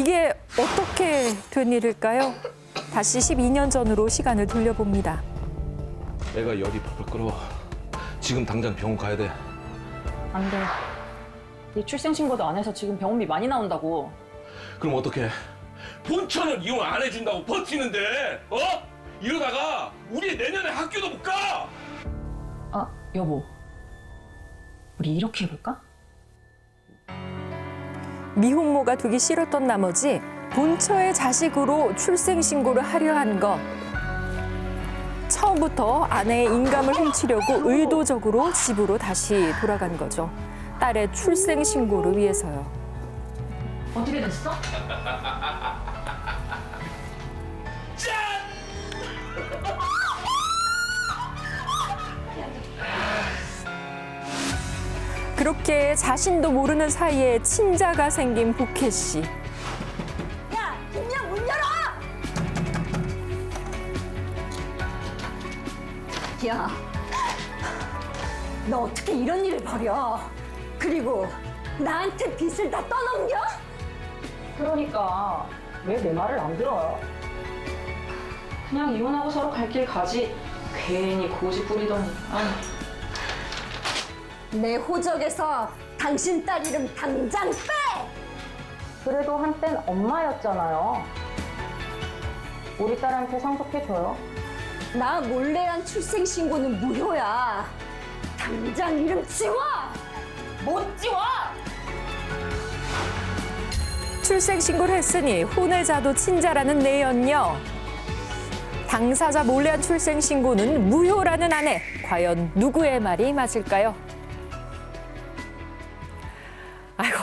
이게 어떻게 된 일일까요? 다시 12년 전으로 시간을 돌려봅니다. 애가 열이 펄펄 끓어. 지금 당장 병원 가야 돼. 안 돼. 네 출생신고도 안 해서 지금 병원비 많이 나온다고. 그럼 어떡해? 본천을 이용 안 해준다고 버티는데, 어? 이러다가 우리 내년에 학교도 못 가! 아, 여보. 우리 이렇게 해볼까? 미혼모가 두기 싫었던 나머지 본처의 자식으로 출생신고를 하려 한 것. 처음부터 아내의 인감을 훔치려고 의도적으로 집으로 다시 돌아간 거죠. 딸의 출생신고를 위해서요. 어떻게 됐어? 그렇게 자신도 모르는 사이에 친자가 생긴 복혜 씨. 야, 김미영 문 열어! 야, 너 어떻게 이런 일을 벌여? 그리고 나한테 빚을 다 떠넘겨? 그러니까 왜 내 말을 안 들어요? 그냥 이혼하고 서로 갈 길 가지. 괜히 고집 부리더니. 아유. 내 호적에서 당신 딸 이름 당장 빼! 그래도 한땐 엄마였잖아요. 우리 딸한테 상속해줘요. 나 몰래 한 출생신고는 무효야. 당장 이름 지워! 못 지워! 출생신고를 했으니 혼외자도 친자라는 내연녀. 당사자 몰래 한 출생신고는 무효라는 아내. 과연 누구의 말이 맞을까요? 아이고.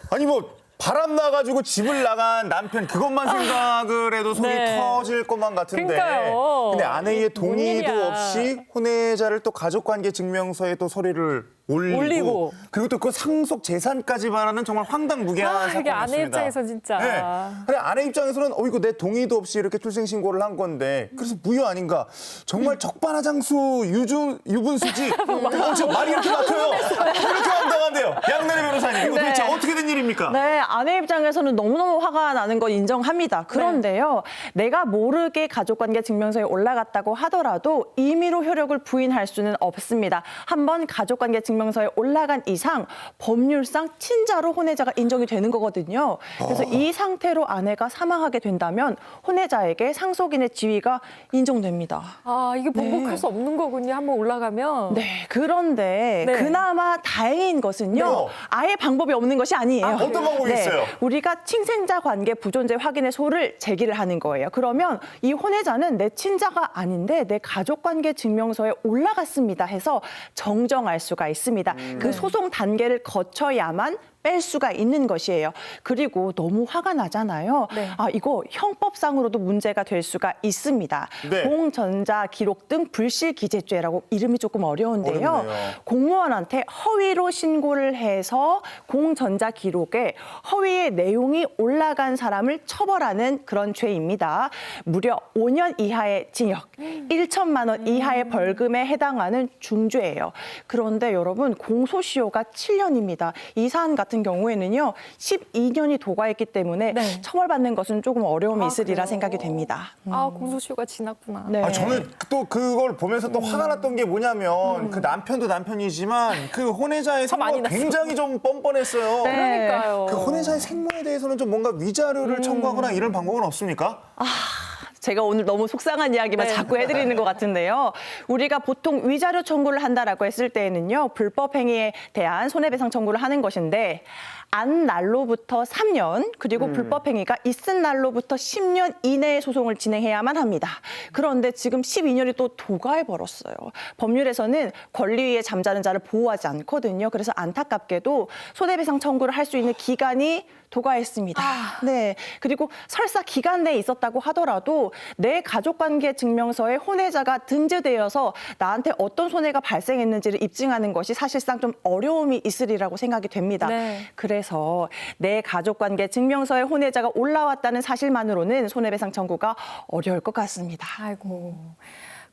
아니 뭐 바람 나가지고 집을 나간 남편 그것만 생각을 해도 속이 네. 터질 것만 같은데. 그러니까요. 근데 아내의 이게 뭔 동의도 일이야. 없이 혼외자를 또 가족관계 증명서에 또 서류를 올리고 그리고 또 그 상속 재산까지 말하는 정말 황당무계한 이게 아내 사건이었습니다. 입장에서 진짜. 네. 근데 아내 입장에서는 이거 내 동의도 없이 이렇게 출생신고를 한 건데 그래서 무효 아닌가. 정말 적반하장수 유분수지. 지금 말이 이렇게 막혀요. 이렇게 황당한데요. 양나래 변호사님 이거 도대체 어떻게 된 일입니까? 네, 아내 입장에서는 너무너무 화가 나는 건 인정합니다. 그런데요, 내가 모르게 가족관계 증명서에 올라갔다고 하더라도 임의로 효력을 부인할 수는 없습니다. 한번 가족관계 증명서에 올라간 이상 법률상 친자로 혼외자가 인정이 되는 거거든요. 그래서 이 상태로 아내가 사망하게 된다면 혼외자에게 상속인의 지위가 인정됩니다. 아, 이게 번복할 수 없는 거군요. 한번 올라가면. 네, 그런데 네. 그나마 다행인 것은요, 네. 아예 방법이 없는 것이 아니에요. 어떤 방법이 있어요? 우리가 친생자 관계 부존재 확인의 소를 제기를 하는 거예요. 그러면 이 혼외자는 내 친자가 아닌데 내 가족관계 증명서에 올라갔습니다 해서 정정할 수가 있습니다. 그 소송 단계를 거쳐야만 뺄 수가 있는 것이에요. 그리고 너무 화가 나잖아요. 네. 아, 이거 형법상으로도 문제가 될 수가 있습니다. 네. 공전자 기록 등 불실기재죄라고 이름이 조금 어려운데요. 어렵네요. 공무원한테 허위로 신고를 해서 공전자 기록에 허위의 내용이 올라간 사람을 처벌하는 그런 죄입니다. 무려 5년 이하의 징역, 1천만 원 이하의 벌금에 해당하는 중죄예요. 그런데 여러분 공소시효가 7년입니다. 이 사안 같은 경우에는요 12년이 도과했기 때문에 네. 처벌받는 것은 조금 어려움이 있으리라 그래요? 생각이 됩니다. 아, 공소시효가 지났구나. 네. 아, 저는 또 그걸 보면서 또 화가 났던 게 뭐냐면 그 남편도 남편이지만 그 혼외자의 화 많이 생모가 났어. 굉장히 좀 뻔뻔했어요. 그러니까요. 그 혼외자의 생모에 대해서는 좀 뭔가 위자료를 청구하거나 이런 방법은 없습니까? 제가 오늘 너무 속상한 이야기만 네. 자꾸 해드리는 것 같은데요. 우리가 보통 위자료 청구를 한다라고 했을 때에는요, 불법 행위에 대한 손해배상 청구를 하는 것인데 안 날로부터 3년 그리고 불법 행위가 있은 날로부터 10년 이내에 소송을 진행해야만 합니다. 그런데 지금 12년이 또 도가해 버렸어요. 법률에서는 권리 위에 잠자는 자를 보호하지 않거든요. 그래서 안타깝게도 손해배상 청구를 할 수 있는 기간이 도가했습니다. 네. 그리고 설사 기간 내에 있었다고 하더라도 내 가족관계 증명서에 혼외자가 등재되어서 나한테 어떤 손해가 발생했는지를 입증하는 것이 사실상 좀 어려움이 있으리라고 생각이 됩니다. 네. 그래서 내 가족관계 증명서에 혼외자가 올라왔다는 사실만으로는 손해배상 청구가 어려울 것 같습니다. 아이고.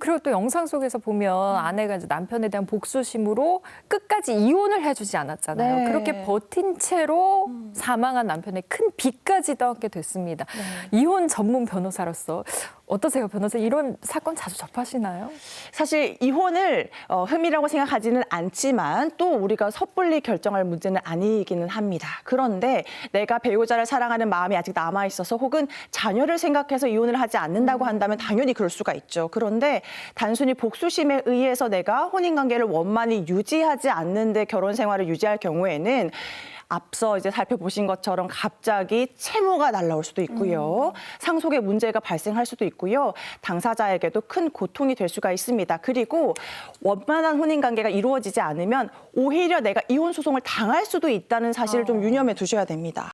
그리고 또 영상 속에서 보면 아내가 이제 남편에 대한 복수심으로 끝까지 이혼을 해주지 않았잖아요. 네. 그렇게 버틴 채로 사망한 남편의 큰 빚까지 떠안게 됐습니다. 이혼 전문 변호사로서 어떠세요, 변호사? 이런 사건 자주 접하시나요? 사실 이혼을 흠이라고 생각하지는 않지만 또 우리가 섣불리 결정할 문제는 아니기는 합니다. 그런데 내가 배우자를 사랑하는 마음이 아직 남아 있어서 혹은 자녀를 생각해서 이혼을 하지 않는다고 한다면 당연히 그럴 수가 있죠. 그런데 단순히 복수심에 의해서 내가 혼인관계를 원만히 유지하지 않는데 결혼 생활을 유지할 경우에는 앞서 이제 살펴보신 것처럼 갑자기 채무가 날라올 수도 있고요. 상속의 문제가 발생할 수도 있고요. 당사자에게도 큰 고통이 될 수가 있습니다. 그리고 원만한 혼인관계가 이루어지지 않으면 오히려 내가 이혼 소송을 당할 수도 있다는 사실을 좀 유념해 두셔야 됩니다.